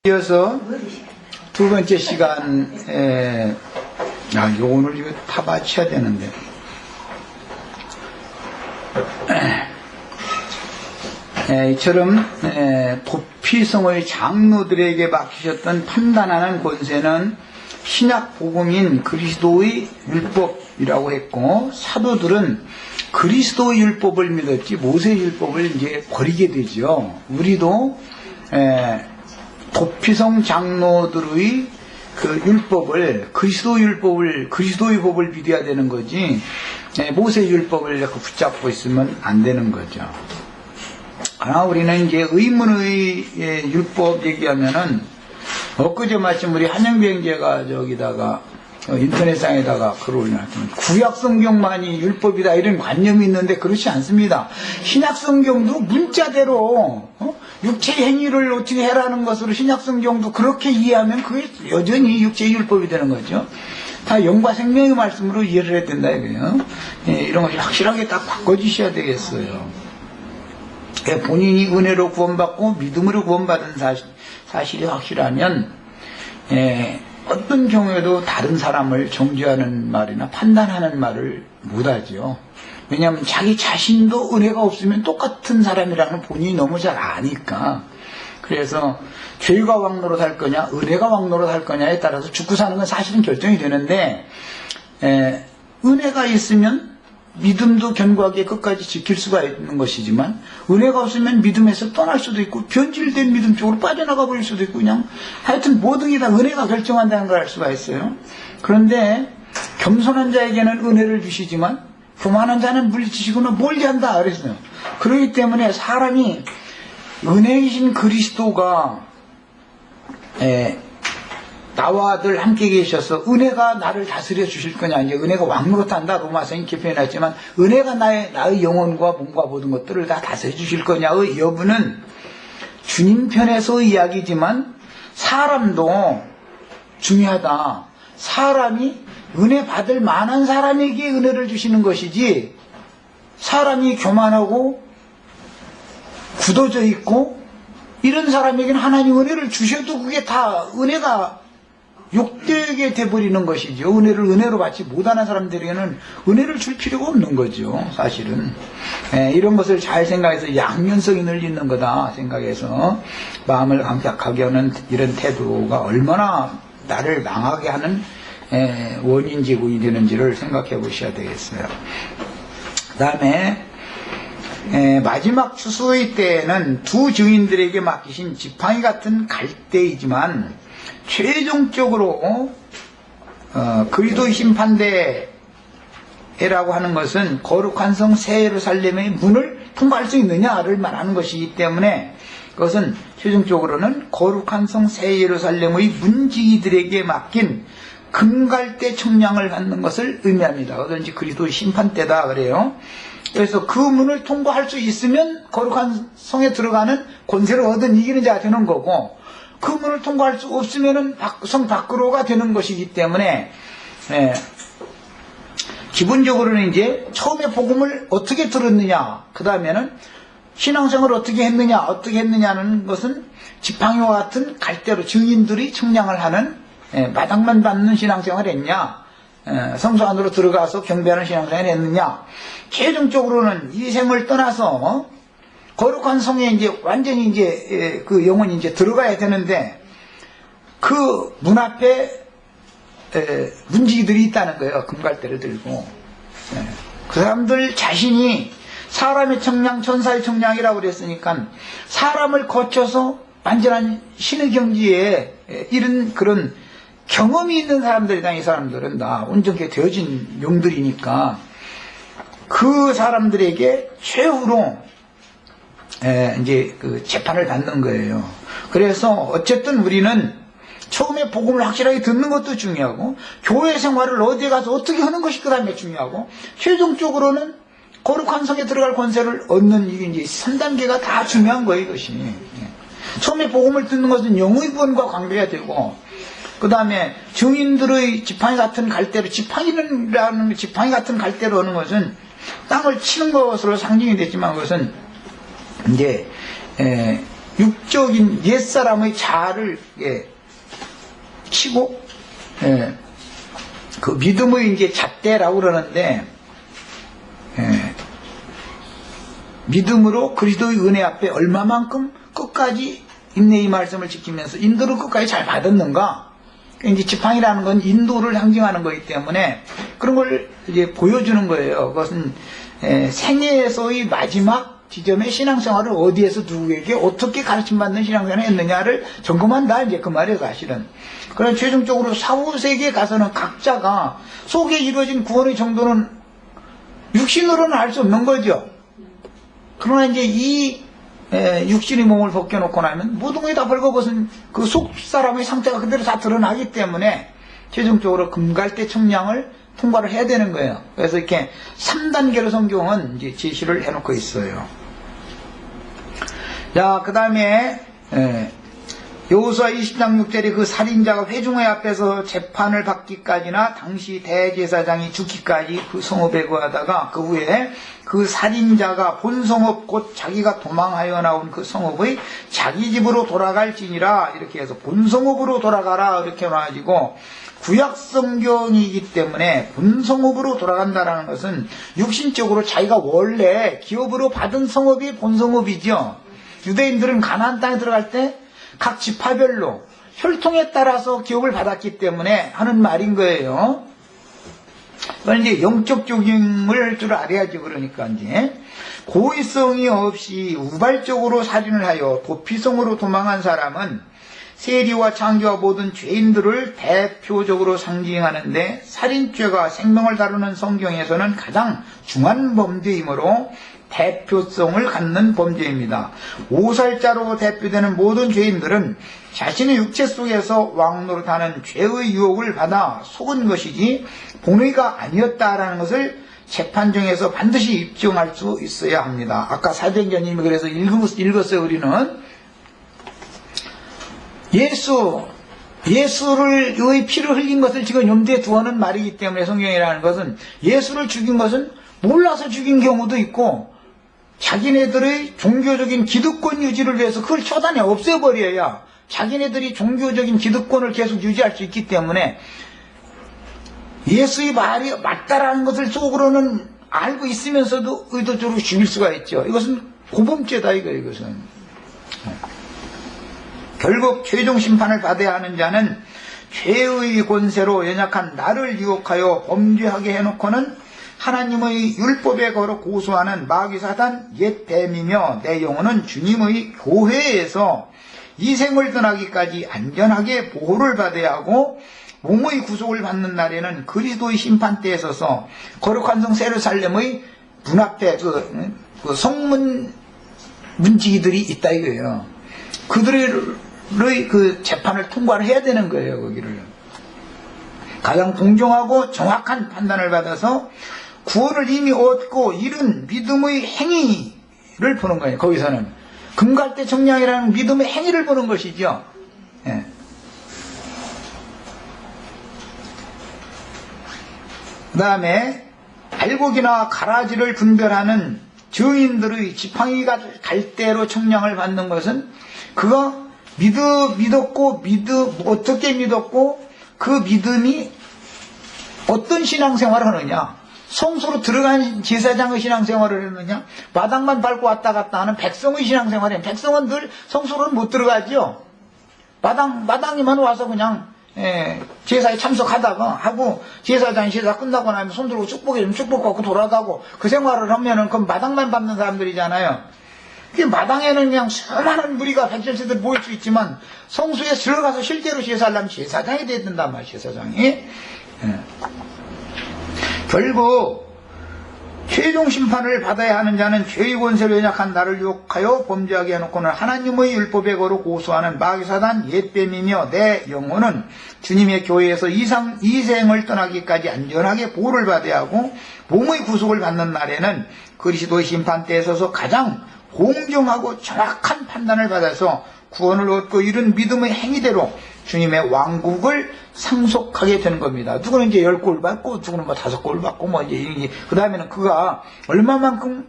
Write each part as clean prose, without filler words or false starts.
이어서 두 번째 시간에 이거 오늘 이거 다 맞춰야 되는데 이처럼 도피성의 장로들에게 맡기셨던 판단하는 권세는 신약 복음인 그리스도의 율법이라고 했고, 사도들은 그리스도의 율법을 믿었지 모세의 율법을 이제 버리게 되죠. 우리도 도피성 장로들의 그 율법을, 그리스도의 법을 믿어야 되는 거지, 모세의 율법을 이렇게 붙잡고 있으면 안 되는 거죠. 그러나 우리는 이제 의문의 율법 얘기하면은, 엊그제 마침 우리 한영병제가 저기다가, 인터넷상에다가 글을 올려놨더니, 구약성경만이 율법이다 이런 관념이 있는데 그렇지 않습니다. 신약성경도 문자대로, 육체의 행위를 어떻게 해라는 것으로 신약성경도 그렇게 이해하면 그게 여전히 육체의 율법이 되는 거죠. 다 영과 생명의 말씀으로 이해를 해야 된다 이거예요. 이런 것이 확실하게 딱 바꿔주셔야 되겠어요. 본인이 은혜로 구원받고 믿음으로 구원받은 사실이 확실하면 어떤 경우에도 다른 사람을 정죄하는 말이나 판단하는 말을 못하죠. 왜냐하면 자기 자신도 은혜가 없으면 똑같은 사람이라는 본인이 너무 잘 아니까. 그래서 죄가 왕노로 살 거냐 은혜가 왕노로 살 거냐에 따라서 죽고 사는 건 사실은 결정이 되는데, 은혜가 있으면 믿음도 견고하게 끝까지 지킬 수가 있는 것이지만, 은혜가 없으면 믿음에서 떠날 수도 있고 변질된 믿음 쪽으로 빠져나가 버릴 수도 있고, 그냥 하여튼 모든 게 다 은혜가 결정한다는 걸 알 수가 있어요. 그런데 겸손한 자에게는 은혜를 주시지만 교만한 자는 물리치시거나 멀리 한다 그랬어요. 그렇기 때문에 사람이 은혜이신 그리스도가 나와 늘 함께 계셔서 은혜가 나를 다스려 주실 거냐, 이제 은혜가 왕노릇한다 로마서 이렇게 표현했지만, 은혜가 나의 영혼과 몸과 모든 것들을 다 다스려 주실 거냐의 여부는 주님 편에서 이야기지만 사람도 중요하다. 사람이 은혜 받을 만한 사람에게 은혜를 주시는 것이지, 사람이 교만하고 굳어져 있고 이런 사람에게는 하나님 은혜를 주셔도 그게 다 은혜가 욕되게 돼버리는 것이죠. 은혜를 은혜로 받지 못하는 사람들에게는 은혜를 줄 필요가 없는 거죠, 사실은. 이런 것을 잘 생각해서 양면성이 늘리는 거다 생각해서 마음을 강팍하게 하는 이런 태도가 얼마나 나를 망하게 하는 원인 제공이 되는지를 생각해 보셔야 되겠어요. 그 다음에 마지막 추수의 때에는 두 증인들에게 맡기신 지팡이 같은 갈대이지만, 최종적으로 그리스도의 심판대라고 하는 것은 거룩한 성 새 예루살렘의 문을 통과할 수 있느냐를 말하는 것이기 때문에, 그것은 최종적으로는 거룩한 성 새 예루살렘의 문지기들에게 맡긴 금갈대 청량을 받는 것을 의미합니다. 그것은 그리스도의 심판대다 그래요. 그래서 그 문을 통과할 수 있으면 거룩한 성에 들어가는 권세를 얻은 이기는 자가 되는 거고, 그 문을 통과할 수 없으면은 성 밖으로가 되는 것이기 때문에, 기본적으로는 이제 처음에 복음을 어떻게 들었느냐, 그 다음에는 신앙생활을 어떻게 했느냐는 것은 지팡이와 같은 갈대로 증인들이 청량을 하는, 마당만 받는 신앙생활을 했냐, 성소 안으로 들어가서 경배하는 신앙생활을 했느냐, 최종적으로는 이 생을 떠나서 거룩한 성에 이제 완전히 이제 그 영혼이 이제 들어가야 되는데, 그 문 앞에 문지기들이 있다는 거예요. 금갈대를 들고. 그 사람들 자신이 사람의 청량, 천사의 청량이라고 그랬으니까, 사람을 거쳐서 완전한 신의 경지에 이런 그런 경험이 있는 사람들이다. 이 사람들은 다 온전하게 되어진 용들이니까 그 사람들에게 최후로 이제 그 재판을 받는 거예요. 그래서 어쨌든 우리는 처음에 복음을 확실하게 듣는 것도 중요하고, 교회 생활을 어디에 가서 어떻게 하는 것이 그 다음에 중요하고, 최종적으로는 거룩한 성에 들어갈 권세를 얻는 이게 이제 3단계가 다 중요한 거예요, 이것이. 처음에 복음을 듣는 것은 영의 구원과 관계가 되고, 그 다음에 증인들의 지팡이 같은 갈대로, 지팡이 같은 갈대로 하는 것은 땅을 치는 것으로 상징이 됐지만, 그것은 이제 육적인 옛사람의 자아를 치고 그 믿음의 이제 잣대라고 그러는데 믿음으로 그리스도의 은혜 앞에 얼마만큼 끝까지 인내의 말씀을 지키면서 인도를 끝까지 잘 받았는가. 이제 지팡이라는 건 인도를 상징하는 거기 때문에 그런 걸 이제 보여주는 거예요. 그것은 생애에서의 마지막 지점의 신앙생활을 어디에서 누구에게 어떻게 가르침받는 신앙생활을 했느냐를 점검한다, 이제 그 말이에요, 사실은. 그러나 최종적으로 사후세계에 가서는 각자가 속에 이루어진 구원의 정도는 육신으로는 알 수 없는 거죠. 그러나 이제 이 육신의 몸을 벗겨놓고 나면 모든 게 다 벌거벗은 그 속 사람의 상태가 그대로 다 드러나기 때문에 최종적으로 금갈대 청량을 통과를 해야 되는 거예요. 그래서 이렇게 3단계로 성경은 이제 제시를 해놓고 있어요. 자, 그 다음에 여호수아 20장 6절에 그 살인자가 회중회 앞에서 재판을 받기까지나 당시 대제사장이 죽기까지 그 성읍에 거하다가 그 후에 그 살인자가 본 성읍 곧 자기가 도망하여 나온 그 성읍의 자기 집으로 돌아갈지니라, 이렇게 해서 본 성읍으로 돌아가라 이렇게 해가지고 구약 성경이기 때문에 본 성읍으로 돌아간다는 것은 육신적으로 자기가 원래 기업으로 받은 성읍이 본 성읍이죠. 유대인들은 가나안 땅에 들어갈 때 각 지파별로 혈통에 따라서 기업을 받았기 때문에 하는 말인 거예요. 그건 이제 영적 조깅을 할 줄 알아야지. 그러니까 이제 고의성이 없이 우발적으로 살인을 하여 도피성으로 도망한 사람은 세리와 창기와 모든 죄인들을 대표적으로 상징하는데 살인죄가 생명을 다루는 성경에서는 가장 중한 범죄이므로 대표성을 갖는 범죄입니다. 오살자로 대표되는 모든 죄인들은 자신의 육체 속에서 왕노릇하는 죄의 유혹을 받아 속은 것이지 본의가 아니었다라는 것을 재판정에서 반드시 입증할 수 있어야 합니다. 아까 사도행전님이 그래서 읽었어요. 우리는 예수의 피를 흘린 것을 지금 염두에 두어는 말이기 때문에 성경이라는 것은 예수를 죽인 것은 몰라서 죽인 경우도 있고 자기네들의 종교적인 기득권 유지를 위해서 그걸 처단해 없애버려야 자기네들이 종교적인 기득권을 계속 유지할 수 있기 때문에 예수의 말이 맞다라는 것을 속으로는 알고 있으면서도 의도적으로 죽일 수가 있죠. 이것은 고범죄다 이것은. 결국 최종 심판을 받아야 하는 자는 죄의 권세로 연약한 나를 유혹하여 범죄하게 해놓고는 하나님의 율법에 걸어 고소하는 마귀 사단 옛 뱀이며 내 영혼은 주님의 교회에서 이 생을 떠나기까지 안전하게 보호를 받아야 하고 몸의 구속을 받는 날에는 그리스도의 심판대에 서서 거룩한 성 예루살렘의 문 앞에 그 성문 문지기들이 있다 이거예요. 그들의 그 재판을 통과를 해야 되는 거예요. 거기를 가장 공정하고 정확한 판단을 받아서 구원을 이미 얻고 이룬 믿음의 행위를 보는 거예요. 거기서는 금갈대 청량이라는 믿음의 행위를 보는 것이죠. 예. 그 다음에 알곡이나 가라지를 분별하는 증인들의 지팡이가 갈대로 청량을 받는 것은 그가 믿었고 어떻게 믿었고 그 믿음이 어떤 신앙생활을 하느냐, 성소로 들어간 제사장의 신앙생활을 했느냐, 마당만 밟고 왔다 갔다 하는 백성의 신앙생활이에요. 백성은 늘 성소로는 못 들어가죠. 마당에만 와서 그냥 제사에 참석하다가 하고 제사장이 제사 끝나고 나면 손 들고 축복해주면 축복받고 돌아가고 그 생활을 하면은 그건 마당만 밟는 사람들이잖아요. 그 마당에는 그냥 수많은 무리가 백절세들 모일 수 있지만 성소에 들어가서 실제로 제사하려면 제사장이 돼야 된단 말이에요. 제사장이. 결국 최종 심판을 받아야 하는 자는 죄의 권세로 연약한 나를 유혹하여 범죄하게 해놓고는 하나님의 율법에 걸어 고소하는 마귀사단 옛뱀이며 내 영혼은 주님의 교회에서 이생을 떠나기까지 안전하게 보호를 받아야 하고 몸의 구속을 받는 날에는 그리스도의 심판대에 서서 가장 공정하고 정확한 판단을 받아서 구원을 얻고 이룬 믿음의 행위대로 주님의 왕국을 상속하게 되는 겁니다. 누구는 이제 10골 받고 누구는 뭐 5골 받고 뭐 이제 그 다음에는 그가 얼마만큼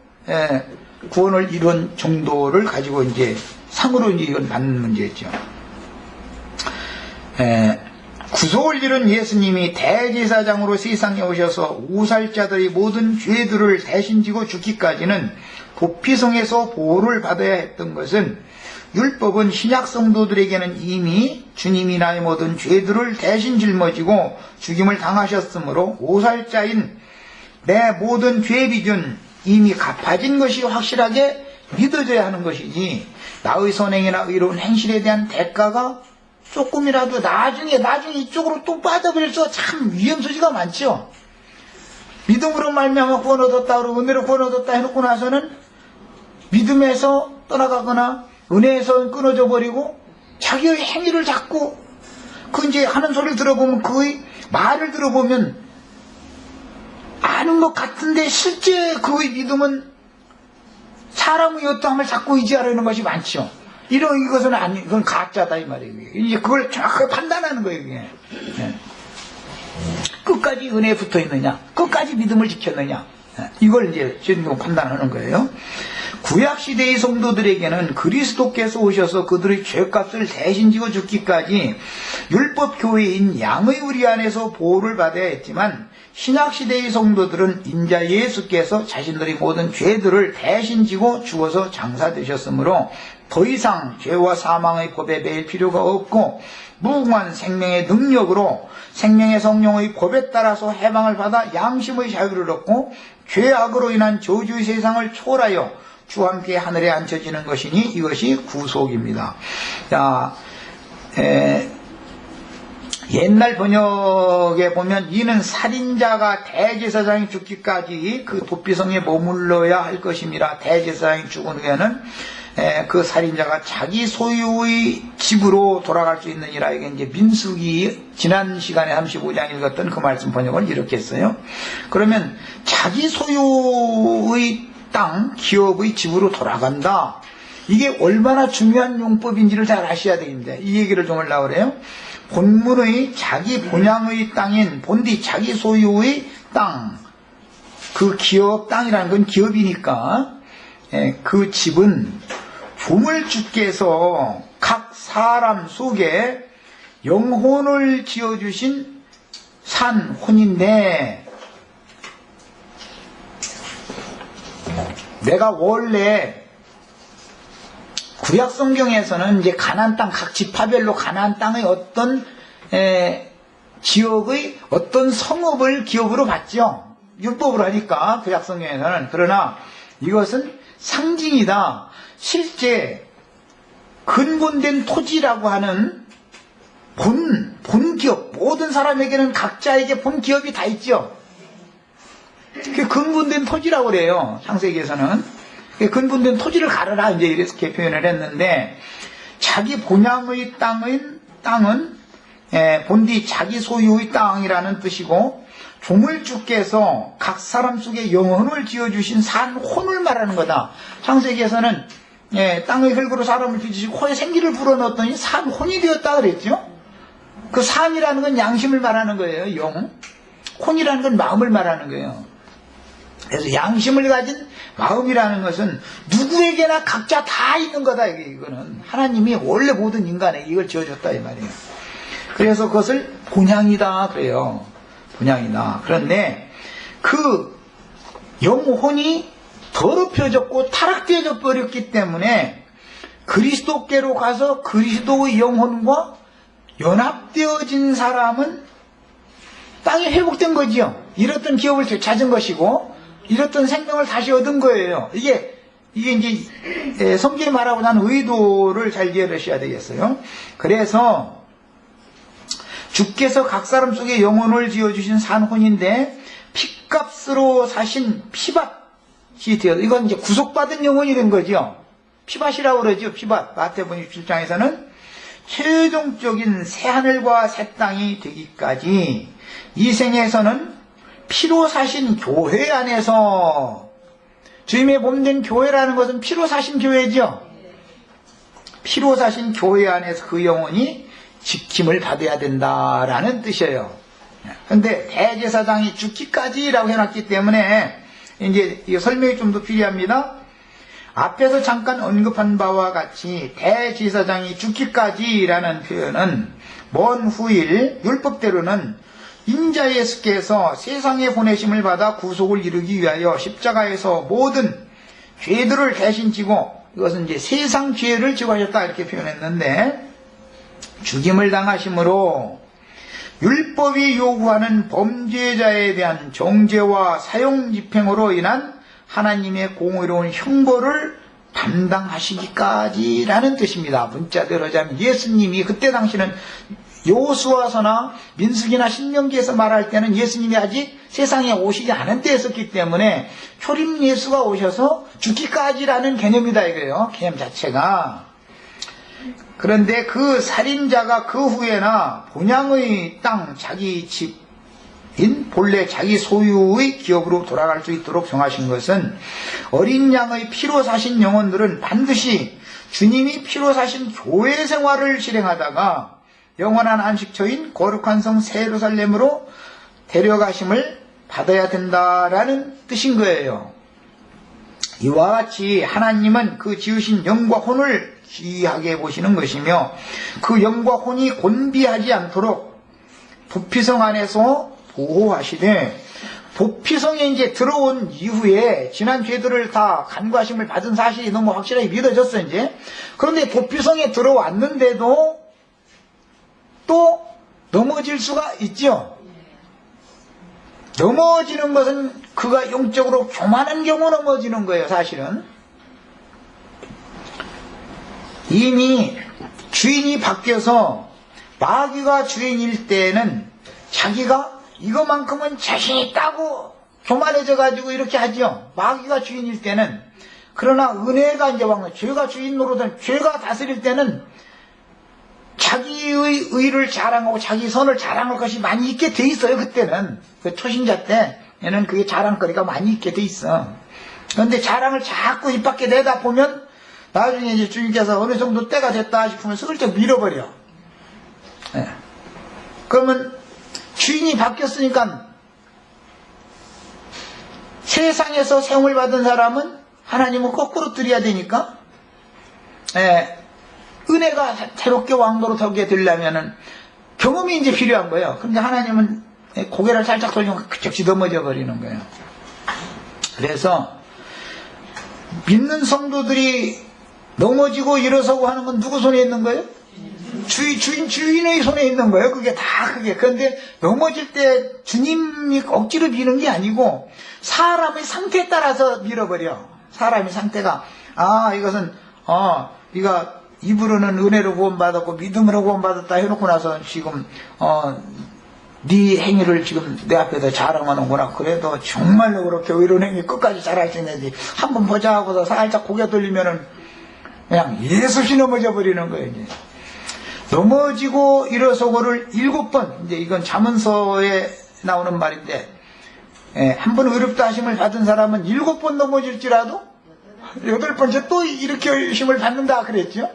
구원을 이룬 정도를 가지고 이제 상으로 이건 받는 문제죠. 구속을 이룬 예수님이 대제사장으로 세상에 오셔서 오살자들의 모든 죄들을 대신 지고 죽기까지는 도피성에서 보호를 받아야 했던 것은, 율법은 신약 성도들에게는 이미 주님이 나의 모든 죄들을 대신 짊어지고 죽임을 당하셨으므로 오살자인 내 모든 죄 빚은 이미 갚아진 것이 확실하게 믿어져야 하는 것이지, 나의 선행이나 의로운 행실에 대한 대가가 조금이라도 나중에 이쪽으로 또 빠져버려서 참 위험소지가 많죠. 믿음으로 말미암아 구원 얻었다 그러고 은혜로 구원 얻었다 해놓고 나서는 믿음에서 떠나가거나 은혜에서 끊어져 버리고 자기의 행위를 자꾸 이제 하는 소리를 들어보면, 그의 말을 들어보면 아는 것 같은데 실제 그의 믿음은 사람의 어떠함을 자꾸 의지하려는 것이 많죠. 이것은 이건 가짜다 이 말이에요. 이제 그걸 정확하게 판단하는 거예요. 이게. 끝까지 은혜에 붙어 있느냐, 끝까지 믿음을 지켰느냐, 이걸 이제 주인공 판단하는 거예요. 구약 시대의 성도들에게는 그리스도께서 오셔서 그들의 죄값을 대신 지고 죽기까지 율법 교회인 양의 우리 안에서 보호를 받아야 했지만, 신약 시대의 성도들은 인자 예수께서 자신들의 모든 죄들을 대신 지고 죽어서 장사되셨으므로 더 이상 죄와 사망의 법에 매일 필요가 없고, 무궁한 생명의 능력으로 생명의 성령의 법에 따라서 해방을 받아 양심의 자유를 얻고 죄악으로 인한 저주의 세상을 초월하여 주와 함께 하늘에 앉혀지는 것이니 이것이 구속입니다. 자, 옛날 번역에 보면 이는 살인자가 대제사장이 죽기까지 그 도피성에 머물러야 할 것입니다. 대제사장이 죽은 후에는 그 살인자가 자기 소유의 집으로 돌아갈 수 있느니라. 이게 이제 민수기 지난 시간에 35장 읽었던 그 말씀 번역을 이렇게 했어요. 그러면 자기 소유의 땅, 기업의 집으로 돌아간다. 이게 얼마나 중요한 용법인지를 잘 아셔야 됩니다. 이 얘기를 좀 하려고 그래요. 본문의 자기 본향의 땅인 본디 자기 소유의 땅, 그 기업 땅이라는 건 기업이니까 그 집은 조물주께서 각 사람 속에 영혼을 지어주신 산혼인데, 내가 원래 구약 성경에서는 이제 가나안 땅 각 지파별로 가나안 땅의 어떤 지역의 어떤 성읍을 기업으로 받죠. 율법으로 하니까 구약 성경에서는. 그러나 이것은 상징이다. 실제 근본된 토지라고 하는 본기업, 모든 사람에게는 각자에게 본기업이 다 있죠. 그게 근본된 토지라고 그래요. 창세기에서는. 근본된 토지를 가르라 이제 이렇게 표현을 했는데, 자기 본향의 땅은 본디 자기 소유의 땅이라는 뜻이고, 조물주께서 각 사람 속에 영혼을 지어주신 산혼을 말하는 거다. 창세기에서는 땅의 흙으로 사람을 빚으시고 코에 생기를 불어넣었더니 산혼이 되었다 그랬죠. 그 산이라는 건 양심을 말하는 거예요. 영. 혼이라는 건 마음을 말하는 거예요. 그래서 양심을 가진 마음이라는 것은 누구에게나 각자 다 있는 거다. 이거는 하나님이 원래 모든 인간에게 이걸 지어줬다 이 말이에요. 그래서 그것을 본향이다 그래요. 본향이다. 그런데 그 영혼이 더럽혀졌고 타락되어 버렸기 때문에 그리스도께로 가서 그리스도의 영혼과 연합되어진 사람은 땅이 회복된 거지요. 잃었던 기업을 되찾은 것이고 잃었던 생명을 다시 얻은 거예요. 이게 이제 성경이 말하고 난 의도를 잘 이해하셔야 되겠어요. 그래서 주께서 각 사람 속에 영혼을 지어주신 산혼인데 피값으로 사신 피밭이 되어, 이건 이제 구속받은 영혼이 된 거죠. 피밭이라고 그러죠. 피밭. 마태복음 27장에서는 최종적인 새하늘과 새 땅이 되기까지 이 생에서는 피로 사신 교회 안에서, 주님의 몸된 교회라는 것은 피로 사신 교회죠. 피로 사신 교회 안에서 그 영혼이 지킴을 받아야 된다라는 뜻이에요. 그런데 대제사장이 죽기까지라고 해놨기 때문에 이제 설명이 좀 더 필요합니다. 앞에서 잠깐 언급한 바와 같이 대제사장이 죽기까지라는 표현은 먼 후일 율법대로는 인자 예수께서 세상에 보내심을 받아 구속을 이루기 위하여 십자가에서 모든 죄들을 대신 지고, 이것은 이제 세상 죄를 지고 하셨다 이렇게 표현했는데, 죽임을 당하심으로 율법이 요구하는 범죄자에 대한 정죄와 사형 집행으로 인한 하나님의 공의로운 형벌을 담당하시기까지라는 뜻입니다. 문자대로 하자면 예수님이 그때 당시는 여호수아서나 민수기나 신명기에서 말할 때는 예수님이 아직 세상에 오시지 않은 때였었기 때문에 초림 예수가 오셔서 죽기까지라는 개념이다 이거예요. 개념 자체가. 그런데 그 살인자가 그 후에나 본향의 땅 자기 집인 본래 자기 소유의 기업으로 돌아갈 수 있도록 정하신 것은 어린 양의 피로 사신 영혼들은 반드시 주님이 피로 사신 교회 생활을 실행하다가 영원한 안식처인 거룩한 성 새 예루살렘으로 데려가심을 받아야 된다라는 뜻인 거예요. 이와 같이 하나님은 그 지으신 영과 혼을 귀하게 보시는 것이며 그 영과 혼이 곤비하지 않도록 도피성 안에서 보호하시되, 도피성에 이제 들어온 이후에 지난 죄들을 다 간과하심을 받은 사실이 너무 확실하게 믿어졌어 이제. 그런데 도피성에 들어왔는데도 또 넘어질 수가 있죠. 넘어지는 것은 그가 영적으로 교만한 경우 넘어지는 거예요. 사실은 이미 주인이 바뀌어서 마귀가 주인일 때는 자기가 이거만큼은 자신 있다고 교만해져 가지고 이렇게 하죠. 마귀가 주인일 때는. 그러나 은혜가 이제 왕, 죄가 주인 노릇은, 죄가 다스릴 때는 자기의 의를 자랑하고 자기 선을 자랑할 것이 많이 있게 돼 있어요. 그때는 그 초신자 때에는 그게 자랑거리가 많이 있게 돼 있어. 그런데 자랑을 자꾸 입 밖에 내다 보면 나중에 이제 주님께서 어느 정도 때가 됐다 싶으면 슬쩍 밀어버려. 예. 그러면 주인이 바뀌었으니까 세상에서 세움을 받은 사람은 하나님은 거꾸로 드려야 되니까, 예. 은혜가 새롭게 왕도로 서게 되려면은 경험이 이제 필요한 거예요. 그런데 하나님은 고개를 살짝 돌리면 그쪽이 넘어져 버리는 거예요. 그래서 믿는 성도들이 넘어지고 일어서고 하는 건 누구 손에 있는 거예요? 주인의 손에 있는 거예요. 그게 다 그게. 그런데 넘어질 때 주님이 억지로 미는 게 아니고 사람의 상태에 따라서 밀어버려. 사람의 상태가, 이것은 네가 입으로는 은혜로 구원받았고 믿음으로 구원받았다 해놓고 나서 지금 네 행위를 지금 내 앞에서 자랑하는구나. 그래도 정말로 그렇게 이런 행위 끝까지 잘할 수 있는지 한번 보자 하고서 살짝 고개 돌리면은 그냥 예수시 넘어져 버리는 거예요. 이제 넘어지고 일어서고를 7번, 이제 이건 잠언서에 나오는 말인데, 한 번 의롭다 하심을 받은 사람은 7번 넘어질지라도 8번째 또 이렇게 의심을 받는다 그랬죠.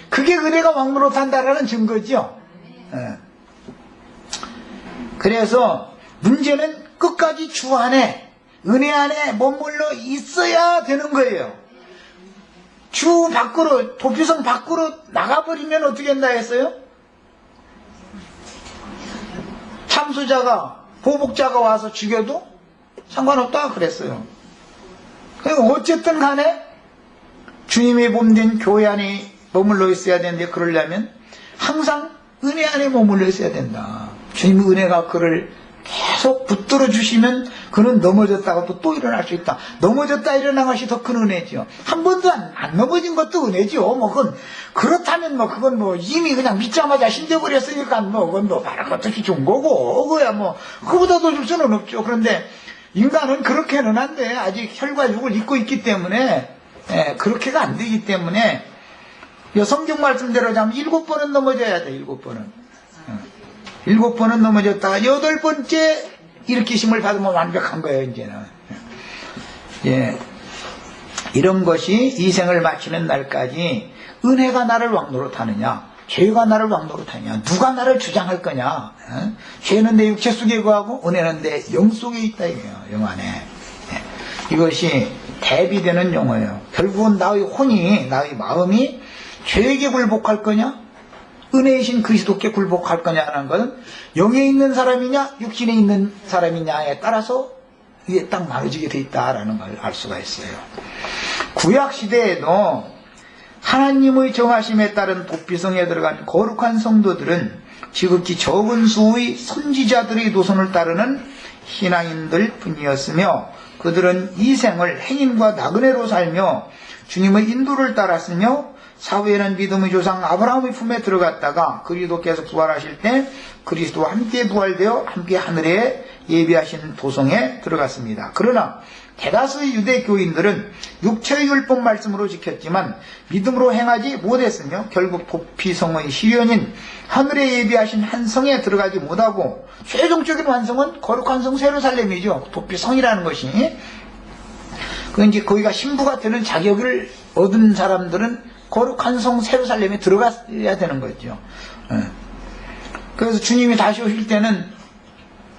그게 은혜가 왕노릇 한다라는 증거죠. 그래서 문제는 끝까지 주 안에, 은혜 안에 머물러 있어야 되는 거예요. 주 밖으로, 도피성 밖으로 나가버리면 어떻게 한다 했어요? 참수자가, 보복자가 와서 죽여도 상관없다 그랬어요. 그러니까 어쨌든 간에 주님의 몸된 교회 안에 머물러 있어야 되는데, 그러려면 항상 은혜 안에 머물러 있어야 된다. 주님의 은혜가 그를 계속 붙들어 주시면 그는 넘어졌다가 또 일어날 수 있다. 넘어졌다 일어난 것이 더 큰 은혜죠. 한 번도 안 넘어진 것도 은혜죠. 그건 그렇다면 그건 이미 그냥 믿자마자 힘져버렸으니까 그건 바람 어떻게 준 거고, 그거야 그보다 더 줄 수는 없죠. 그런데 인간은 그렇게는 안 돼. 아직 혈과 육을 입고 있기 때문에, 그렇게가 안 되기 때문에 성경 말씀대로 하면 7번은 넘어져야 돼. 7번은. 7번은 넘어졌다가 8번째 일으키심을 받으면 완벽한 거예요. 이제는. 이런 것이 이 생을 마치는 날까지 은혜가 나를 왕노릇하느냐, 죄가 나를 왕노릇하느냐, 누가 나를 주장할 거냐. 죄는 내 육체 속에 거하고 은혜는 내 영 속에 있다 이거예요. 영 안에. 이것이 대비되는 용어예요. 결국은 나의 혼이, 나의 마음이 죄에게 굴복할 거냐, 은혜이신 그리스도께 굴복할 거냐라는 것은 영에 있는 사람이냐 육신에 있는 사람이냐에 따라서 이게 딱 나눠지게 돼 있다라는 걸 알 수가 있어요. 구약 시대에도 하나님의 정하심에 따른 도피성에 들어간 거룩한 성도들은 지극히 적은 수의 선지자들의 노선을 따르는 신앙인들 뿐이었으며, 그들은 이 생을 행인과 나그네로 살며 주님의 인도를 따랐으며, 사후에는 믿음의 조상 아브라함의 품에 들어갔다가 그리스도께서 부활하실 때 그리스도와 함께 부활되어 함께 하늘에 예비하신 도성에 들어갔습니다. 그러나 대다수의 유대 교인들은 육체의 율법 말씀으로 지켰지만 믿음으로 행하지 못했으며 결국 도피성의 시련인 하늘에 예비하신 한 성에 들어가지 못하고 최종적인 완성은 거룩한 성 예루살렘이죠. 도피성이라는 것이. 그 이제 거기가 신부가 되는 자격을 얻은 사람들은 거룩한 성 예루살렘에 들어가야 되는 거죠. 그래서 주님이 다시 오실 때는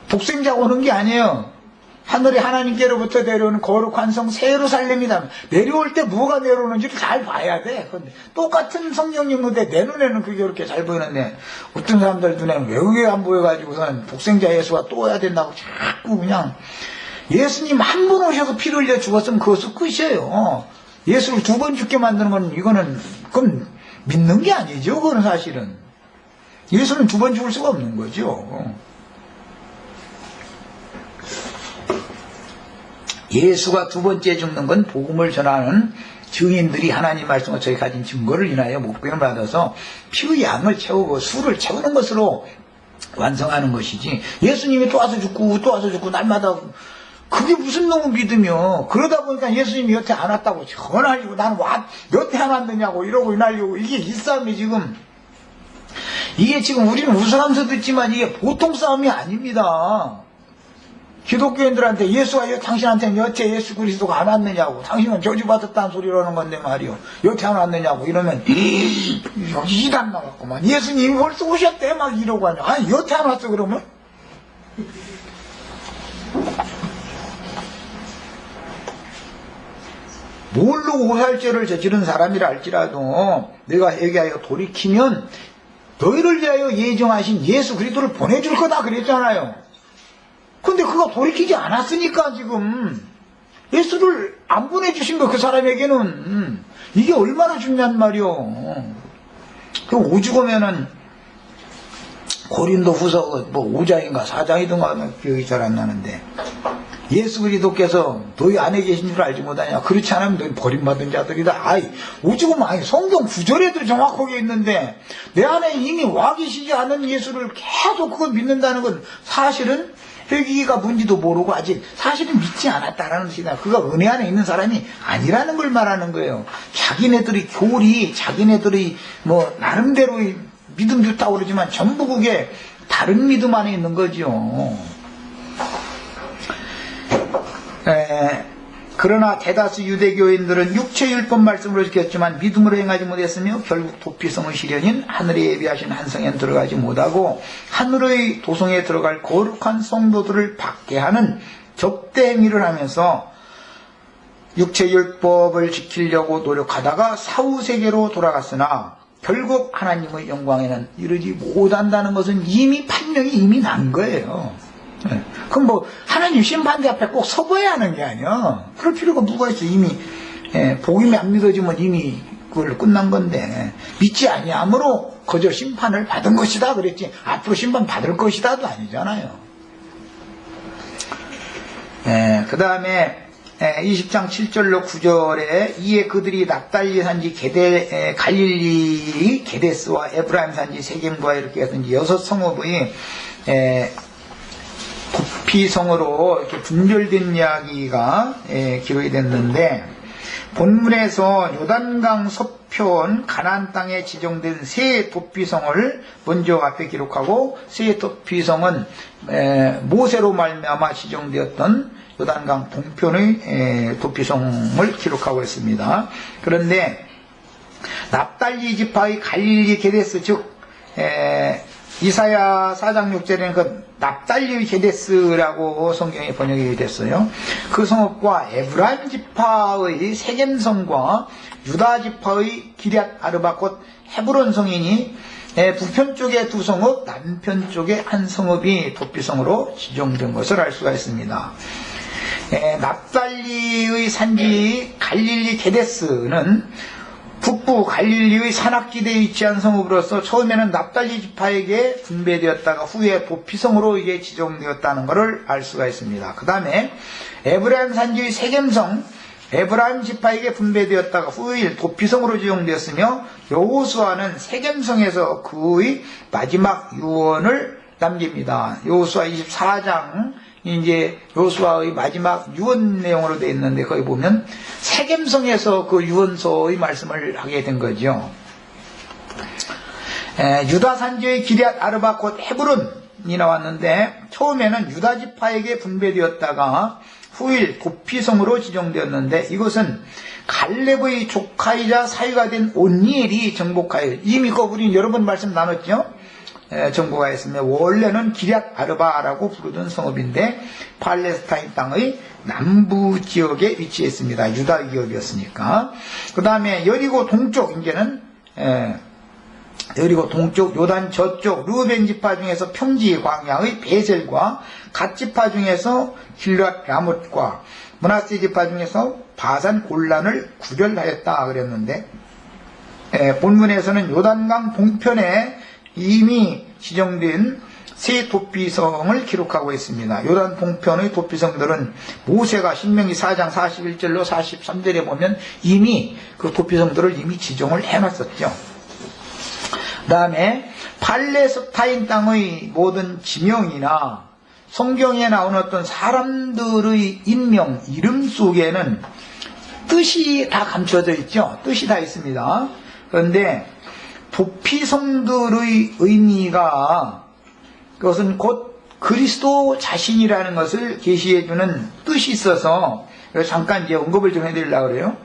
독생자가 오는 게 아니에요. 하늘에 하나님께로부터 내려오는 거룩한 성 예루살렘이다. 내려올 때 뭐가 내려오는지를 잘 봐야 돼. 근데 똑같은 성경 인물인데 내 눈에는 그게 그렇게 잘 보이는데 어떤 사람들 눈에는 왜 그게 안 보여가지고선 독생자 예수가 또 와야 된다고 자꾸 그냥, 예수님 한 번 오셔서 피를 흘려 죽었으면 그것은 끝이에요. 예수를 두 번 죽게 만드는 건 그건 믿는 게 아니죠. 그건 사실은 예수는 두 번 죽을 수가 없는 거죠. 예수가 두 번째 죽는 건 복음을 전하는 증인들이 하나님 말씀과 저희 가진 증거를 인하여 목표를 받아서 피의 양을 채우고 수를 채우는 것으로 완성하는 것이지, 예수님이 또 와서 죽고 또 와서 죽고 날마다, 그게 무슨 놈의 믿음이요. 그러다 보니까 예수님이 여태 안 왔다고 전화하고 나는 여태 안 왔느냐고 이러고 이날려고, 이게 이 싸움이 지금, 이게 지금 우리는 웃으면서 듣지만 이게 보통 싸움이 아닙니다. 기독교인들한테 예수가 당신한테는 여태 예수 그리스도가 안 왔느냐고, 당신은 저주받았다는 소리라는 건데 말이요, 여태 안 왔느냐고 이러면 여기 이단 나왔구만, 예수님이 벌써 오셨대 막 이러고 하냐. 아니 여태 안 왔어 그러면? 모르고 오살죄를 저지른 사람이라 할지라도 내가 회개하여 돌이키면 너희를 위하여 예정하신 예수 그리스도를 보내줄 거다 그랬잖아요. 근데 그거 돌이키지 않았으니까 지금 예수를 안 보내주신 거, 그 사람에게는. 이게 얼마나 중요한 말이요. 그 오죽하면은 고린도 후서 5장인가 4장이든가 기억이 잘 안 나는데, 예수 그리스도께서 너희 안에 계신 줄 알지 못하냐, 그렇지 않으면 너희 버림받은 자들이다. 아이 오죽하면 성경 구절에도 정확하게 있는데 내 안에 이미 와 계시지 않은 예수를 계속 그걸 믿는다는 건 사실은 회개가 뭔지도 모르고 아직 사실은 믿지 않았다라는 것이다. 그가 은혜 안에 있는 사람이 아니라는 걸 말하는 거예요. 자기네들이 교리, 자기네들이 나름대로의 믿음 좋다고 그러지만 전부 그게 다른 믿음 안에 있는 거죠. 그러나 대다수 유대교인들은 육체율법 말씀으로 지켰지만 믿음으로 행하지 못했으며 결국 도피성의 시련인 하늘에 예비하신 한 성에 들어가지 못하고 하늘의 도성에 들어갈 거룩한 성도들을 받게 하는 적대 행위를 하면서 육체율법을 지키려고 노력하다가 사후세계로 돌아갔으나 결국 하나님의 영광에는 이르지 못한다는 것은 이미 판명이 이미 난 거예요. 그럼 하나님 심판대 앞에 꼭 서봐야 하는 게 아니야. 그럴 필요가 뭐가 있어. 이미 복음이 안 믿어지면 이미 그걸 끝난 건데, 믿지 아니함으로 거저 심판을 받은 것이다 그랬지 앞으로 심판 받을 것이다도 아니잖아요. 그 다음에 20장 7절로 9절에 이에 그들이 납달리 산지 갈릴리 게데스와 에브라임 산지 세겜과 이렇게 해서 이제 6성읍의 도피성으로 이렇게 분별된 이야기가 기록이 됐는데, 본문에서 요단강 서편 가나안 땅에 지정된 세 도피성을 먼저 앞에 기록하고, 세 도피성은 모세로 말미암아 지정되었던 요단강 동편의 도피성을 기록하고 있습니다. 그런데 납달리 지파의 갈릴리 게데스, 즉 이사야 4장 6절에는 그 납달리 게데스라고 성경에 번역이 됐어요. 그 성읍과 에브라임 지파의 세겜성과 유다 지파의 기럇 아르바 곧 헤브론 성이니 북편 쪽에 두 성읍, 남편 쪽에 한 성읍이 도피성으로 지정된 것을 알 수가 있습니다. 납달리의 산지 갈릴리 게데스는 북부 갈릴리의 산악지대에 위치한 성읍으로서 처음에는 납달리 지파에게 분배되었다가 후에 도피성으로 이게 지정되었다는 것을 알 수가 있습니다. 그 다음에 에브라임 산지의 세겜성, 에브라임 지파에게 분배되었다가 후에 도피성으로 지정되었으며 여호수아는 세겜성에서 그의 마지막 유언을 남깁니다. 여호수아 24장 이제 여호수아의 마지막 유언 내용으로 되어 있는데 거기 보면 세겜성에서 그 유언서의 말씀을 하게 된 거죠. 유다 산지의 기럇 아르바 곧 헤브론이 나왔는데 처음에는 유다 지파에게 분배되었다가 후일 도피성으로 지정되었는데 이것은 갈렙의 조카이자 사위가 된 온니엘이 정복하여 이미 우리 여러 번 말씀 나눴죠. 정복하였으며 원래는 기럇 아르바라고 부르던 성읍인데 팔레스타인 땅의 남부 지역에 위치했습니다. 유다 지역이었으니까. 그 다음에 여리고 동쪽 이제는 여리고 동쪽 요단 저쪽 르우벤 지파 중에서 평지 광야의 베셀과 갓 지파 중에서 길랏 라못과 므낫세 지파 중에서 바산 골란을 구별하였다 그랬는데 본문에서는 요단강 동편에 이미 지정된 세 도피성을 기록하고 있습니다. 요단 동편의 도피성들은 모세가 신명기 4장 41절로 43절에 보면 이미 그 도피성들을 이미 지정을 해놨었죠. 그 다음에 팔레스타인 땅의 모든 지명이나 성경에 나오는 어떤 사람들의 인명, 이름 속에는 뜻이 다 감춰져 있죠. 뜻이 다 있습니다. 그런데 도피성들의 의미가 그것은 곧 그리스도 자신이라는 것을 계시해주는 뜻이 있어서 잠깐 이제 언급을 좀 해드리려고 그래요.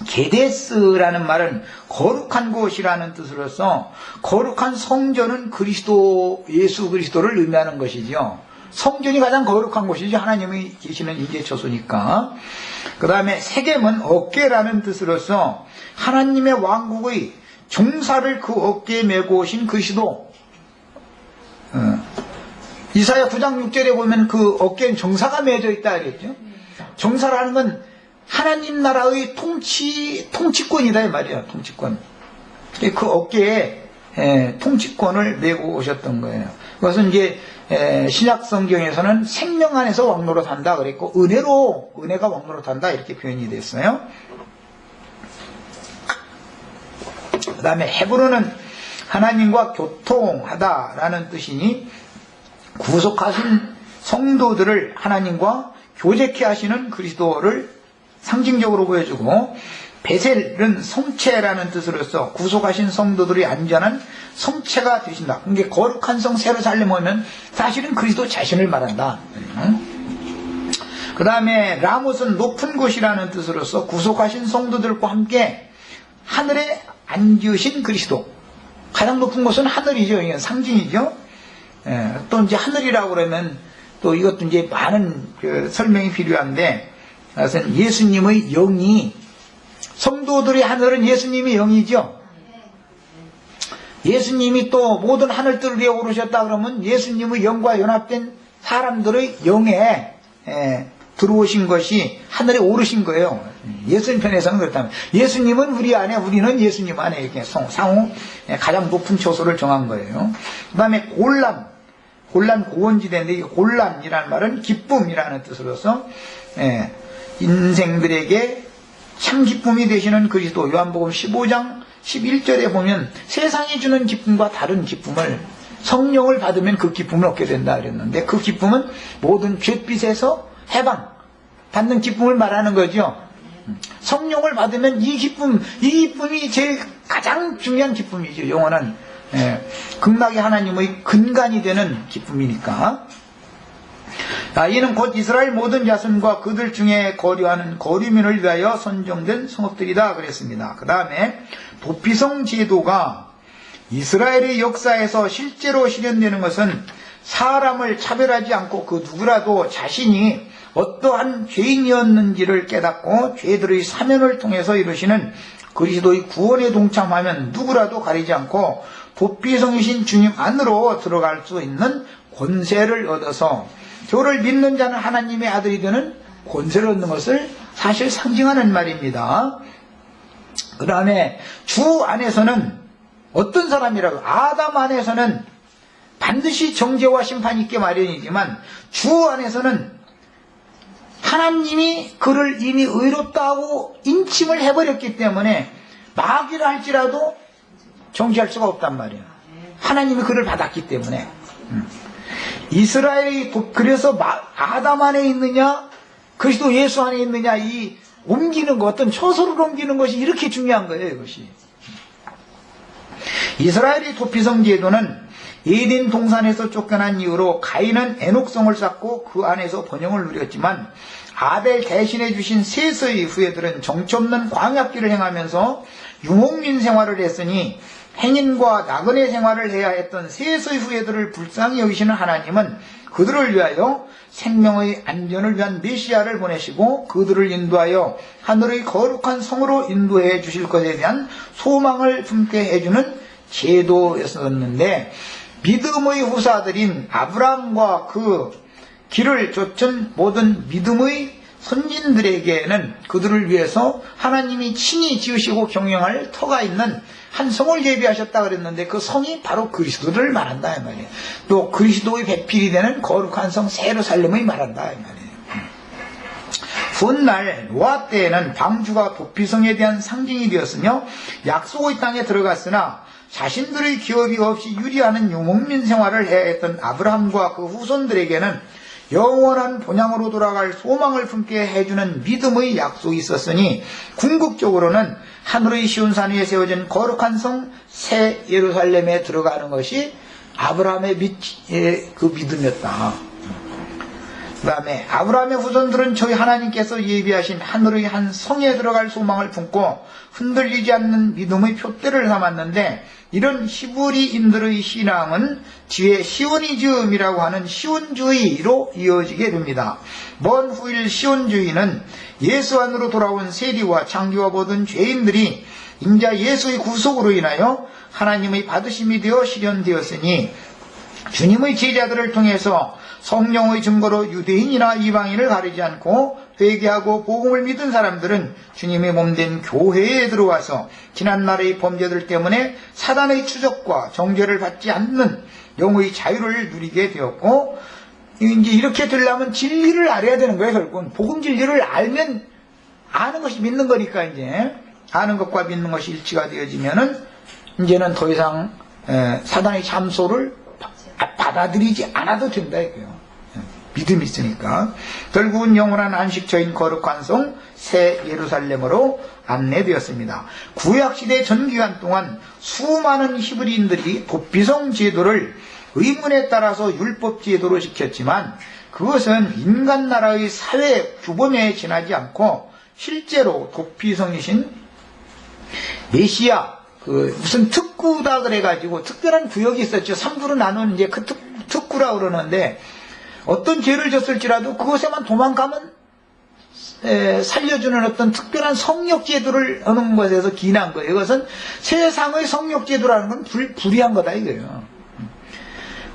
게데스라는 말은 거룩한 곳이라는 뜻으로서 거룩한 성전은 그리스도, 예수 그리스도를 의미하는 것이죠. 성전이 가장 거룩한 곳이죠. 하나님이 계시는 이제 처소니까. 그 다음에 세겜은 어깨라는 뜻으로서 하나님의 왕국의 종사를 그 어깨에 메고 오신 그리스도. 이사야 9장 6절에 보면 그 어깨엔 정사가 맺어 있다 그랬죠. 정사라는 건 하나님 나라의 통치권이다 이 말이에요. 통치권. 그 어깨에 통치권을 메고 오셨던 거예요. 그것은 이제 신약 성경에서는 생명 안에서 왕노릇 한다 그랬고 은혜가 왕노릇 한다 이렇게 표현이 됐어요. 그 다음에 헤브론은 하나님과 교통하다라는 뜻이니 구속하신 성도들을 하나님과 교제케 하시는 그리스도를 상징적으로 보여주고, 베셀은 성체라는 뜻으로서 구속하신 성도들이 안전한 성체가 되신다. 그게 거룩한 성 세루살렘 오면 사실은 그리스도 자신을 말한다. 그 다음에 라못은 높은 곳이라는 뜻으로서 구속하신 성도들과 함께 하늘에 앉으신 그리스도. 가장 높은 곳은 하늘이죠. 이건 상징이죠. 또 이제 하늘이라고 그러면 또 이것도 이제 많은 설명이 필요한데, 그것은 예수님의 영이, 성도들의 하늘은 예수님의 영이죠. 예수님이 또 모든 하늘들 위에 오르셨다 그러면 예수님의 영과 연합된 사람들의 영에 들어오신 것이 하늘에 오르신 거예요. 예수님 편에서는 그렇다면 예수님은 우리 안에, 우리는 예수님 안에 이렇게 상호 가장 높은 처소를 정한 거예요. 그 다음에 골란 고원지대인데, 이 골란이라는 말은 기쁨이라는 뜻으로서 인생들에게 참 기쁨이 되시는 그리스도. 요한복음 15장 11절에 보면 세상이 주는 기쁨과 다른 기쁨을, 성령을 받으면 그 기쁨을 얻게 된다 그랬는데, 그 기쁨은 모든 죄빛에서 해방 받는 기쁨을 말하는 거죠. 성령을 받으면 이 기쁨이 제일 가장 중요한 기쁨이죠. 영원한 극락의 하나님의 근간이 되는 기쁨이니까. 이는 곧 이스라엘 모든 자손과 그들 중에 거류하는 거류민을 위하여 선정된 성읍들이다 그랬습니다. 그 다음에 도피성 제도가 이스라엘의 역사에서 실제로 실현되는 것은 사람을 차별하지 않고 그 누구라도 자신이 어떠한 죄인이었는지를 깨닫고 죄들의 사면을 통해서 이루시는 그리스도의 구원에 동참하면 누구라도 가리지 않고 도피성이신 주님 안으로 들어갈 수 있는 권세를 얻어서 저를 믿는 자는 하나님의 아들이 되는 권세를 얻는 것을 사실 상징하는 말입니다. 그 다음에 주 안에서는 어떤 사람이라도 아담 안에서는 반드시 정죄와 심판이 있게 마련이지만 주 안에서는 하나님이 그를 이미 의롭다고 인침을 해버렸기 때문에 마귀라 할지라도 정죄할 수가 없단 말이에요. 하나님이 그를 받았기 때문에. 이스라엘이 그래서 아담 안에 있느냐 그리스도 예수 안에 있느냐 이 옮기는 것 어떤 초소를 옮기는 것이 이렇게 중요한 거예요. 이것이 이스라엘의 도피성 제도는 에덴 동산에서 쫓겨난 이후로 가인은 에녹성을 쌓고 그 안에서 번영을 누렸지만 아벨 대신해 주신 셋의 후예들은 정처없는 광야길을 행하면서 유목민 생활을 했으니 행인과 나그네 생활을 해야 했던 셋의 후예들을 불쌍히 여기시는 하나님은 그들을 위하여 생명의 안전을 위한 메시아를 보내시고 그들을 인도하여 하늘의 거룩한 성으로 인도해 주실 것에 대한 소망을 품게 해주는 제도였었는데 믿음의 후사들인 아브라함과 그 길을 쫓은 모든 믿음의 선진들에게는 그들을 위해서 하나님이 친히 지으시고 경영할 터가 있는 한 성을 예비하셨다 그랬는데 그 성이 바로 그리스도를 말한다 이 말이에요. 또 그리스도의 배필이 되는 거룩한 성 예루살렘을 말한다 이 말이에요. 훗날 노아 때에는 방주가 도피성에 대한 상징이 되었으며 약속의 땅에 들어갔으나 자신들의 기업이 없이 유리하는 유목민 생활을 해야 했던 아브라함과 그 후손들에게는 영원한 본향으로 돌아갈 소망을 품게 해주는 믿음의 약속이 있었으니 궁극적으로는 하늘의 시온산 위에 세워진 거룩한 성 새 예루살렘에 들어가는 것이 아브라함의 그 믿음이었다. 그 다음에 아브라함의 후손들은 저희 하나님께서 예비하신 하늘의 한 성에 들어갈 소망을 품고 흔들리지 않는 믿음의 표대를 삼았는데 이런 히브리인들의 신앙은 뒤에 시오니즘이라고 하는 시온주의로 이어지게 됩니다. 먼 후일 시온주의는 예수 안으로 돌아온 세리와 창기와 모든 죄인들이 인자 예수의 구속으로 인하여 하나님의 받으심이 되어 실현되었으니 주님의 제자들을 통해서 성령의 증거로 유대인이나 이방인을 가리지 않고 회개하고 복음을 믿은 사람들은 주님의 몸된 교회에 들어와서 지난날의 범죄들 때문에 사단의 추적과 정죄를 받지 않는 영의 자유를 누리게 되었고 이제 이렇게 되려면 진리를 알아야 되는 거예요. 결국은 복음 진리를 알면 아는 것이 믿는 거니까 이제 아는 것과 믿는 것이 일치가 되어지면은 이제는 더 이상 사단의 참소를 받아들이지 않아도 된다 이거예요. 믿음이 있으니까. 결국은 영원한 안식처인 거룩한 성 새 예루살렘으로 안내되었습니다. 구약시대 전기간 동안 수많은 히브리인들이 도피성 제도를 의문에 따라서 율법 제도로 지켰지만 그것은 인간 나라의 사회 규범에 지나지 않고 실제로 도피성이신 메시아 무슨 특구다 그래가지고 특별한 구역이 있었죠. 3부로 나눈 이제 그 특구라고 그러는데 어떤 죄를 졌을지라도 그것에만 도망가면 살려주는 어떤 특별한 성역제도를 하는 것에서 기인한 거예요. 이것은 세상의 성역제도라는 건 불이한 거다 이거예요.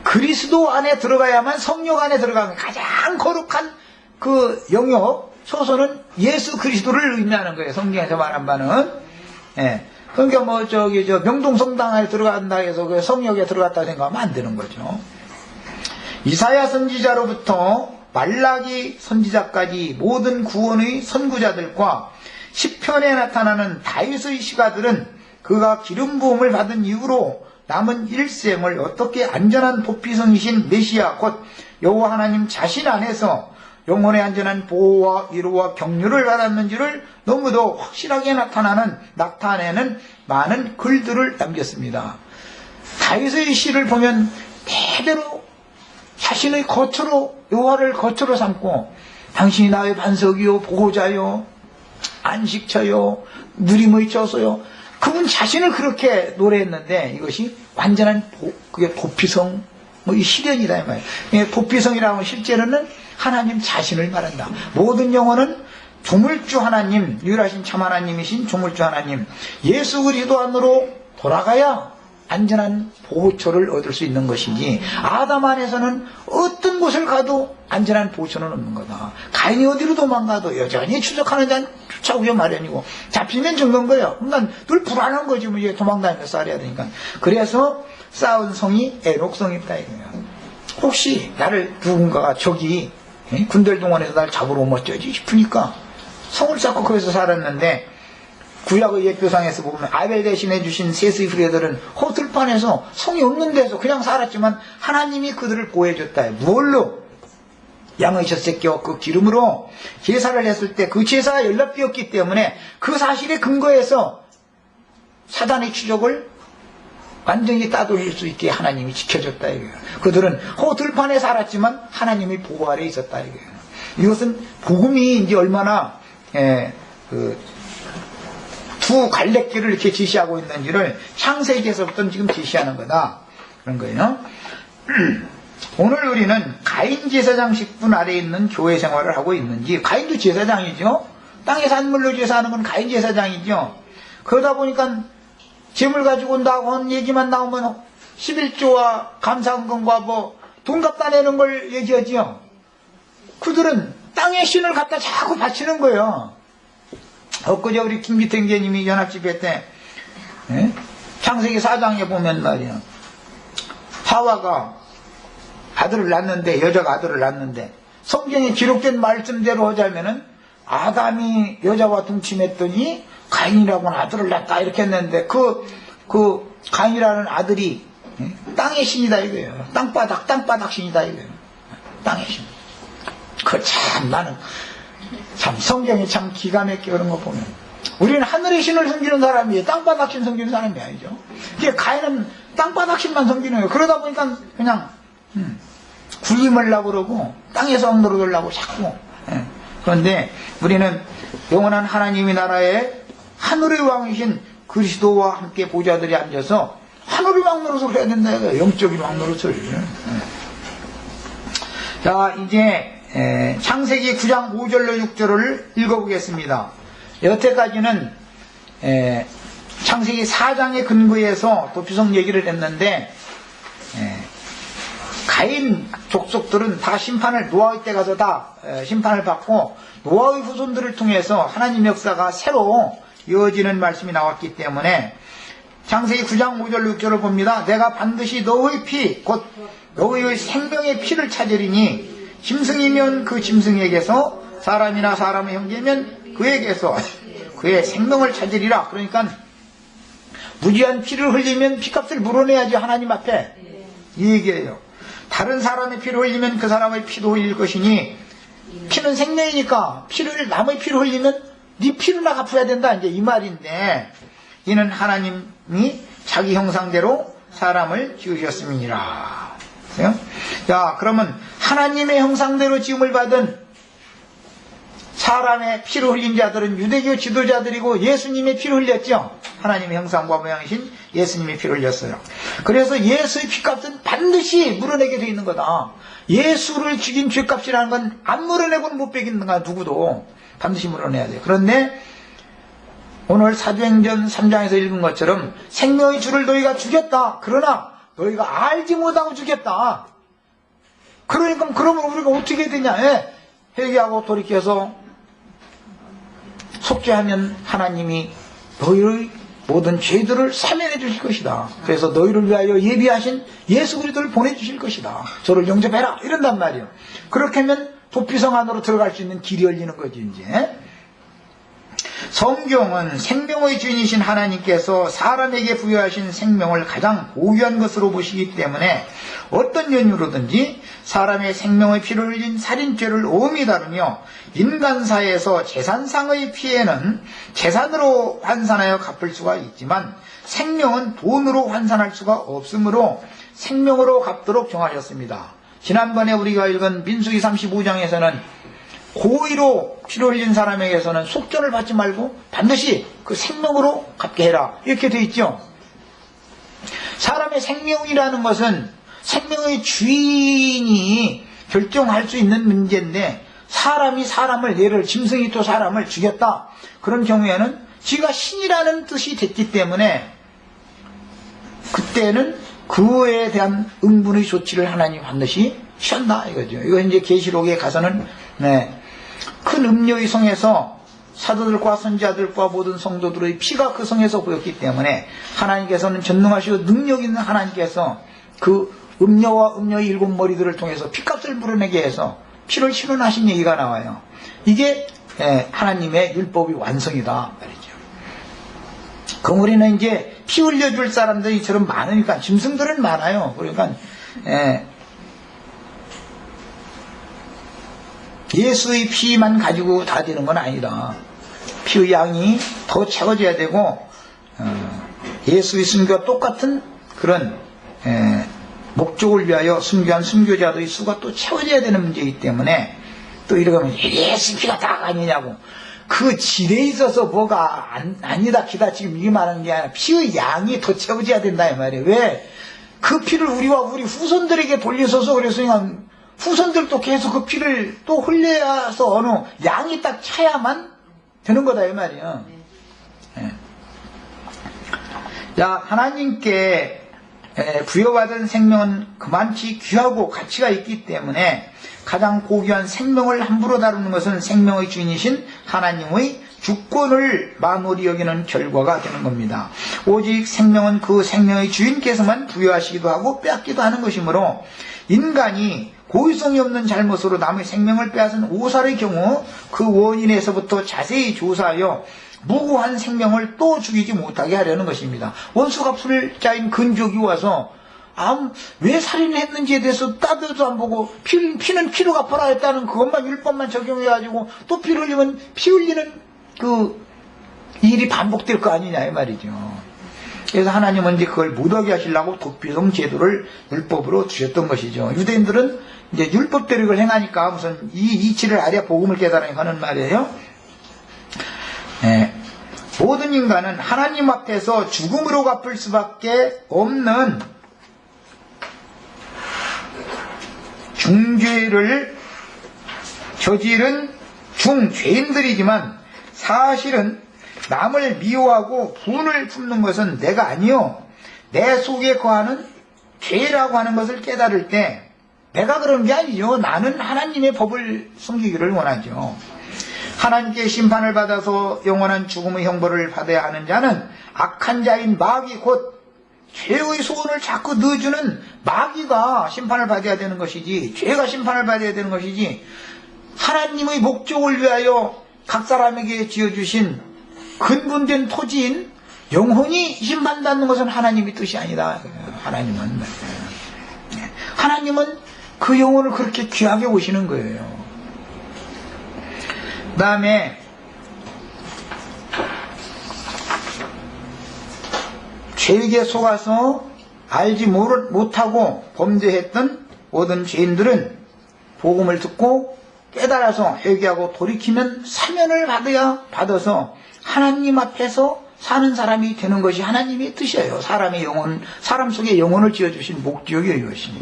그리스도 안에 들어가야만 성역 안에 들어가는 가장 거룩한 그 영역 초소는 예수 그리스도를 의미하는 거예요. 성경에서 말한 바는. 그러니까 뭐 명동성당 안에 들어간다 해서 그 성역에 들어갔다 생각하면 안 되는 거죠. 이사야 선지자로부터 말라기 선지자까지 모든 구원의 선구자들과 시편에 나타나는 다윗의 시가들은 그가 기름 부음을 받은 이후로 남은 일생을 어떻게 안전한 도피성이신 메시아 곧 여호와 하나님 자신 안에서 영혼의 안전한 보호와 위로와 격려를 받았는지를 너무도 확실하게 나타내는 많은 글들을 남겼습니다. 다윗의 시를 보면 대대로 자신의 거처로 여호와를 거처로 삼고 당신이 나의 반석이요 보호자요 안식처요 누림의 처소요 그분 자신을 그렇게 노래했는데 이것이 완전한 그게 도피성 이 실현이다 이 말이에요. 도피성이라고 하면 실제로는 하나님 자신을 말한다. 모든 영혼은 조물주 하나님, 유일하신 참 하나님이신 조물주 하나님 예수 그리스도 안으로 돌아가야 안전한 보호처를 얻을 수 있는 것이지 아담 안에서는 어떤 곳을 가도 안전한 보호처는 없는 거다. 가인이 어디로 도망가도 여전히 추적하는 자는 쫓아오기 마련이고 잡히면 죽는 거예요. 그러니까 늘 불안한 거지 뭐 도망다니면서 살아야 되니까. 그래서 쌓은 성이 에녹성이다 이거예요. 혹시 나를 누군가가 저기 군들동원에서 날 잡으러 오면 어쩌지 싶으니까 성을 쌓고 거기서 살았는데 구약의 옛교상에서 보면 아벨 대신해 주신 셋의 후레들은 허들판에서 성이 없는 데서 그냥 살았지만 하나님이 그들을 보호해줬다. 무얼로? 양의 젖새끼와 그 기름으로 제사를 했을 때 그 제사가 연락되었기 때문에 그 사실에 근거해서 사단의 추적을 완전히 따돌릴 수 있게 하나님이 지켜줬다 이거예요. 그들은 허들판에 살았지만 하나님이 보호 아래 있었다 이거예요. 이것은 복음이 이제 얼마나 두 갈래길을 이렇게 지시하고 있는지를 창세기에서부터 지금 지시하는 거다. 그런 거예요. 오늘 우리는 가인 제사장식분 아래에 있는 교회 생활을 하고 있는지, 가인도 제사장이죠. 땅의 산물로 제사하는 건 가인 제사장이죠. 그러다 보니까 재물 가지고 온다고 하는 얘기만 나오면 11조와 감사헌금과 뭐 돈 갖다 내는 걸 얘기하죠. 그들은 땅의 신을 갖다 자꾸 바치는 거예요. 엊그제 우리 김기태 님이 연합집회 때 창세기 4장에 보면 말이야 하와가 아들을 낳는데 여자가 아들을 낳는데 성경에 기록된 말씀대로 하자면은 아담이 여자와 동침했더니 가인이라고는 아들을 낳았다 이렇게 했는데 그 가인이라는 아들이 땅의 신이다 이거예요. 땅바닥 신이다 이거예요. 땅의 신. 그 참 나는 참 성경이 참 기가 막혀 그런 거 보면 우리는 하늘의 신을 섬기는 사람이에요. 땅바닥 신 섬기는 사람이 아니죠. 이게 가인은 땅바닥 신만 섬기는 거예요. 그러다 보니까 그냥 구임하려고 그러고 땅에서 엉들어들려고 자꾸. 그런데 우리는 영원한 하나님의 나라에 하늘의 왕이신 그리스도와 함께 보좌들이 앉아서 하늘의 왕 노릇을 해야 된다. 영적인 왕 노릇을. 자, 이제 창세기 9장 5절로 6절을 읽어보겠습니다. 여태까지는 창세기 4장에 근거해서 도피성 얘기를 했는데 가인 족속들은 다 심판을 노아의 때 가서 다 심판을 받고 노아의 후손들을 통해서 하나님 역사가 새로 이어지는 말씀이 나왔기 때문에 창세기 9장 5절 6절을 봅니다. 내가 반드시 너의 피 곧 너의 생명의 피를 찾으리니 짐승이면 그 짐승에게서 사람이나 사람의 형제면 그에게서 그의 생명을 찾으리라. 그러니까 무지한 피를 흘리면 피값을 물어내야지 하나님 앞에 이 얘기예요. 다른 사람의 피를 흘리면 그 사람의 피도 흘릴 것이니 피는 생명이니까 남의 피를 흘리면 네 피를 나 갚아야 된다 이제 이 말인데 이는 하나님이 자기 형상대로 사람을 지으셨음이니라. 자, 그러면 하나님의 형상대로 지음을 받은 사람의 피를 흘린 자들은 유대교 지도자들이고 예수님의 피를 흘렸죠. 하나님의 형상과 모양이신 예수님의 피를 흘렸어요. 그래서 예수의 피값은 반드시 물어내게 되어 있는 거다. 예수를 죽인 죄값이라는 건 안 물어내고는 못 빼겠는가 누구도 반드시 물어내야 돼요. 그런데 오늘 사도행전 3장에서 읽은 것처럼 생명의 주를 너희가 죽였다. 그러나 너희가 알지 못하고 죽였다. 그러니까 그러면 우리가 어떻게 해야 되냐. 회개하고 돌이켜서 속죄하면 하나님이 너희의 모든 죄들을 사면해 주실 것이다. 그래서 너희를 위하여 예비하신 예수 그리스도를 보내주실 것이다. 저를 영접해라. 이런단 말이에요. 그렇게 하면 도피성 안으로 들어갈 수 있는 길이 열리는 거지 이제. 성경은 생명의 주인이신 하나님께서 사람에게 부여하신 생명을 가장 고귀한 것으로 보시기 때문에 어떤 연유로든지 사람의 생명의 피를 흘린 살인죄를 엄히 다루며 인간사에서 재산상의 피해는 재산으로 환산하여 갚을 수가 있지만 생명은 돈으로 환산할 수가 없으므로 생명으로 갚도록 정하셨습니다. 지난번에 우리가 읽은 민수기 35장에서는 고의로 피를 흘린 사람에게서는 속전을 받지 말고 반드시 그 생명으로 갚게 해라. 이렇게 돼 있죠. 사람의 생명이라는 것은 생명의 주인이 결정할 수 있는 문제인데, 사람이 사람을, 예를 짐승이 또 사람을 죽였다. 그런 경우에는 지가 신이라는 뜻이 됐기 때문에 그때는 그에 대한 응분의 조치를 하나님 반드시 취한다 이거죠. 이거 이제 계시록에 가서는 큰 음료의 성에서 사도들과 선지자들과 모든 성도들의 피가 그 성에서 보였기 때문에 하나님께서는 전능하시고 능력 있는 하나님께서 그 음녀와 음녀의 7머리들을 통해서 피값을 물어내게 해서 피를 신원하신 얘기가 나와요. 이게 하나님의 율법의 완성이다 말이죠. 그물에는 이제 피 흘려줄 사람들이 이처럼 많으니까, 짐승들은 많아요. 그러니까 예수의 피만 가지고 다 되는 건 아니다. 피의 양이 더 채워져야 되고, 예수의 순교와 똑같은 그런 목적을 위하여 순교한 순교자들의 수가 또 채워져야 되는 문제이기 때문에, 또 이러면 예수 피가 다가 아니냐고, 그 질에 있어서 뭐가 아니다 기다 지금 이게 말하는 게 아니라 피의 양이 더 채워져야 된다 이 말이에요. 왜? 그 피를 우리와 우리 후손들에게 돌려서서, 그래서 그냥 후손들도 계속 그 피를 또 흘려서 어느 양이 딱 차야만 되는 거다 이 말이에요. 자, 하나님께 부여받은 생명은 그만치 귀하고 가치가 있기 때문에 가장 고귀한 생명을 함부로 다루는 것은 생명의 주인이신 하나님의 주권을 만홀히 여기는 결과가 되는 겁니다. 오직 생명은 그 생명의 주인께서만 부여하시기도 하고 빼앗기도 하는 것이므로, 인간이 고의성이 없는 잘못으로 남의 생명을 빼앗은 오살의 경우 그 원인에서부터 자세히 조사하여 무고한 생명을 또 죽이지 못하게 하려는 것입니다. 원수갑술자인 근족이 와서 왜 살인을 했는지에 대해서 따져도 안 보고 피는 피로 갚아라 했다는 그것만 율법만 적용해가지고 또 피를 흘리면 피 흘리는 그 일이 반복될 거 아니냐 이 말이죠. 그래서 하나님은 이제 그걸 못하게 하시려고 도피성 제도를 율법으로 주셨던 것이죠. 유대인들은 이제 율법대로 이걸 행하니까 무슨 이 이치를 알아야 복음을 깨달으니 하는 말이에요. 모든 인간은 하나님 앞에서 죽음으로 갚을 수밖에 없는 중죄를 저지른 중죄인들이지만, 사실은 남을 미워하고 분을 품는 것은 내가 아니요 내 속에 거하는 죄라고 하는 것을 깨달을 때, 내가 그런 게 아니죠. 나는 하나님의 법을 숨기기를 원하죠. 하나님께 심판을 받아서 영원한 죽음의 형벌을 받아야 하는 자는 악한 자인 마귀, 곧 죄의 소원을 자꾸 넣어주는 마귀가 심판을 받아야 되는 것이지, 죄가 심판을 받아야 되는 것이지, 하나님의 목적을 위하여 각 사람에게 지어주신 근본된 토지인 영혼이 심판받는 것은 하나님의 뜻이 아니다. 하나님은 그 영혼을 그렇게 귀하게 보시는 거예요. 그 다음에 죄에 속아서 알지 못하고 범죄했던 모든 죄인들은 복음을 듣고 깨달아서 회개하고 돌이키면 사면을 받아서 하나님 앞에서 사는 사람이 되는 것이 하나님의 뜻이에요. 사람 속에 영혼을 지어주신 목적이 이것이.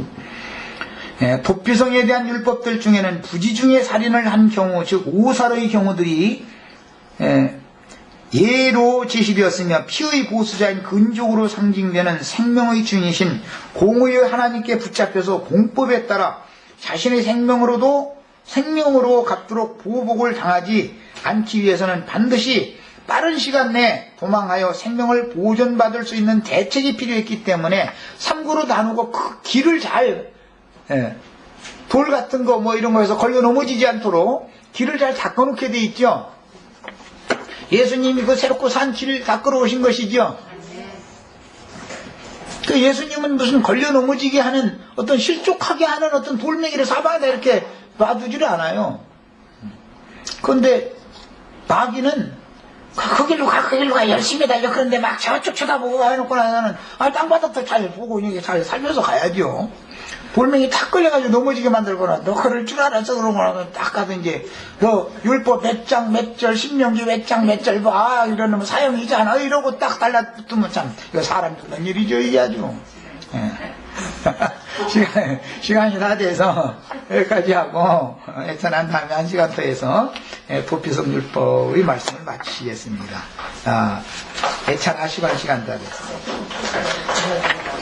도피성에 대한 율법들 중에는 부지 중에 살인을 한 경우, 즉 오살의 경우들이 예로 제시되었으며, 피의 보수자인 근족으로 상징되는 생명의 주인이신 공의의 하나님께 붙잡혀서 공법에 따라 자신의 생명으로 갚도록 보복을 당하지 않기 위해서는 반드시 빠른 시간 내에 도망하여 생명을 보존받을 수 있는 대책이 필요했기 때문에 3구로 나누고 그 길을 잘, 돌 같은 거 뭐 이런 거에서 걸려 넘어지지 않도록 길을 잘 닦아놓게 돼 있죠. 예수님이 그 새롭고 산 길을 닦으러 오신 것이죠. 그 예수님은 무슨 걸려 넘어지게 하는, 어떤 실족하게 하는 어떤 돌멩이를 사방에다 이렇게 놔두지를 않아요. 그런데 마귀는 그 길로 가, 그 길로 가, 열심히 달려. 그런데 막 저쪽 쳐다보고 해놓고 나서는, 땅바닥도 잘 보고, 이게 잘 살면서 가야죠. 볼명이 탁 걸려가지고 넘어지게 만들거나, 너 그럴 줄 알았어, 그러거나, 딱 가서 이제, 너 율법 몇 장, 몇 절, 신명기 몇 장, 몇 절 봐. 이러면 사형이잖아. 이러고 딱 달라붙으면 참, 이거 사람 죽는 일이죠, 이게 아주. 예. 시간이 다 돼서 여기까지 하고 애찬한 다음에 1시간 더 해서 부피성율법의 말씀을 마치겠습니다. 애찬하시고 1시간 더 하겠습니다.